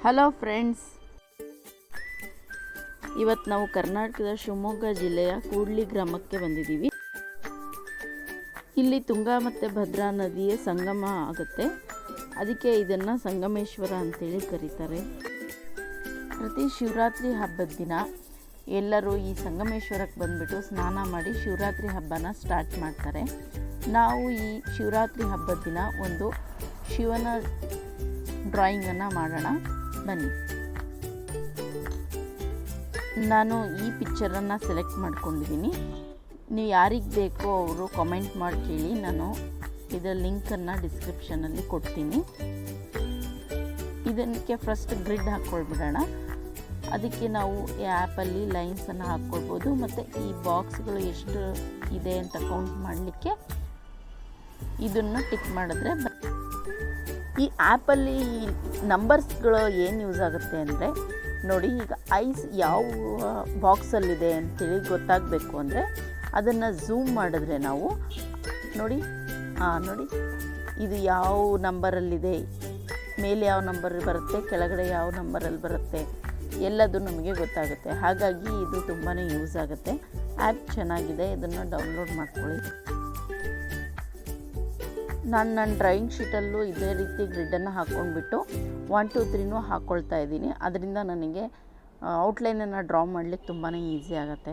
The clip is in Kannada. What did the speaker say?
ಹಲೋ ಫ್ರೆಂಡ್ಸ್, ಇವತ್ತು ನಾವು ಕರ್ನಾಟಕದ ಶಿವಮೊಗ್ಗ ಜಿಲ್ಲೆಯ ಕೂಡ್ಲಿ ಗ್ರಾಮಕ್ಕೆ ಬಂದಿದ್ದೀವಿ. ಇಲ್ಲಿ ತುಂಗಾ ಮತ್ತು ಭದ್ರಾ ನದಿಯ ಸಂಗಮ ಆಗುತ್ತೆ. ಅದಕ್ಕೆ ಇದನ್ನು ಸಂಗಮೇಶ್ವರ ಅಂತೇಳಿ ಕರೀತಾರೆ. ಪ್ರತಿ ಶಿವರಾತ್ರಿ ಹಬ್ಬದ ದಿನ ಎಲ್ಲರೂ ಈ ಸಂಗಮೇಶ್ವರಕ್ಕೆ ಬಂದುಬಿಟ್ಟು ಸ್ನಾನ ಮಾಡಿ ಶಿವರಾತ್ರಿ ಹಬ್ಬನ ಸ್ಟಾರ್ಟ್ ಮಾಡ್ತಾರೆ. ನಾವು ಈ ಶಿವರಾತ್ರಿ ಹಬ್ಬದ ದಿನ ಒಂದು ಶಿವನ ಡ್ರಾಯಿಂಗನ್ನು ಮಾಡೋಣ ಬನ್ನಿ. ನಾನು ಈ ಪಿಕ್ಚರನ್ನು ಸೆಲೆಕ್ಟ್ ಮಾಡ್ಕೊಂಡಿದ್ದೀನಿ. ನೀವು ಯಾರಿಗೆ ಬೇಕೋ ಅವರು ಕಾಮೆಂಟ್ ಮಾಡಿ ಕೇಳಿ. ನಾನು ಇದರ ಲಿಂಕನ್ನು ಡಿಸ್ಕ್ರಿಪ್ಷನಲ್ಲಿ ಕೊಡ್ತೀನಿ. ಇದಕ್ಕೆ ಫಸ್ಟ್ ಗ್ರಿಡ್ ಹಾಕ್ಕೊಳ್ಬಿಡೋಣ. ಅದಕ್ಕೆ ನಾವು ಈ ಆ್ಯಪಲ್ಲಿ ಲೈನ್ಸನ್ನು ಹಾಕ್ಕೊಳ್ಬೋದು ಮತ್ತು ಈ ಬಾಕ್ಸ್ಗಳು ಎಷ್ಟು ಇದೆ ಅಂತ ಕೌಂಟ್ ಮಾಡಲಿಕ್ಕೆ ಇದನ್ನು ಟಿಕ್ ಮಾಡಿದ್ರೆ ಈ ಆ್ಯಪಲ್ಲಿ ಈ ನಂಬರ್ಸ್ಗಳು ಏನು ಯೂಸ್ ಆಗುತ್ತೆ ಅಂದರೆ, ನೋಡಿ, ಈಗ ಐಸ್ ಯಾವ ಬಾಕ್ಸಲ್ಲಿದೆ ಅಂಥೇಳಿ ಗೊತ್ತಾಗಬೇಕು ಅಂದರೆ ಅದನ್ನು ಝೂಮ್ ಮಾಡಿದ್ರೆ ನಾವು ನೋಡಿ ಇದು ಯಾವ ನಂಬರಲ್ಲಿದೆ, ಮೇಲೆ ಯಾವ ನಂಬರ್ ಬರುತ್ತೆ, ಕೆಳಗಡೆ ಯಾವ ನಂಬರಲ್ಲಿ ಬರುತ್ತೆ, ಎಲ್ಲದು ನಮಗೆ ಗೊತ್ತಾಗುತ್ತೆ. ಹಾಗಾಗಿ ಇದು ತುಂಬಾ ಯೂಸ್ ಆಗುತ್ತೆ. ಆ್ಯಪ್ ಚೆನ್ನಾಗಿದೆ, ಇದನ್ನು ಡೌನ್ಲೋಡ್ ಮಾಡ್ಕೊಳ್ಳಿ. ನಾನು ನನ್ನ ಡ್ರಾಯಿಂಗ್ ಶೀಟಲ್ಲೂ ಇದೇ ರೀತಿ ಗ್ರಿಡ್ಡನ್ನು ಹಾಕ್ಕೊಂಡ್ಬಿಟ್ಟು 1 2 3 ಹಾಕ್ಕೊಳ್ತಾ ಇದ್ದೀನಿ. ಅದರಿಂದ ನನಗೆ ಔಟ್ಲೈನನ್ನು ಡ್ರಾ ಮಾಡಲಿಕ್ಕೆ ತುಂಬಾ ಈಸಿ ಆಗುತ್ತೆ.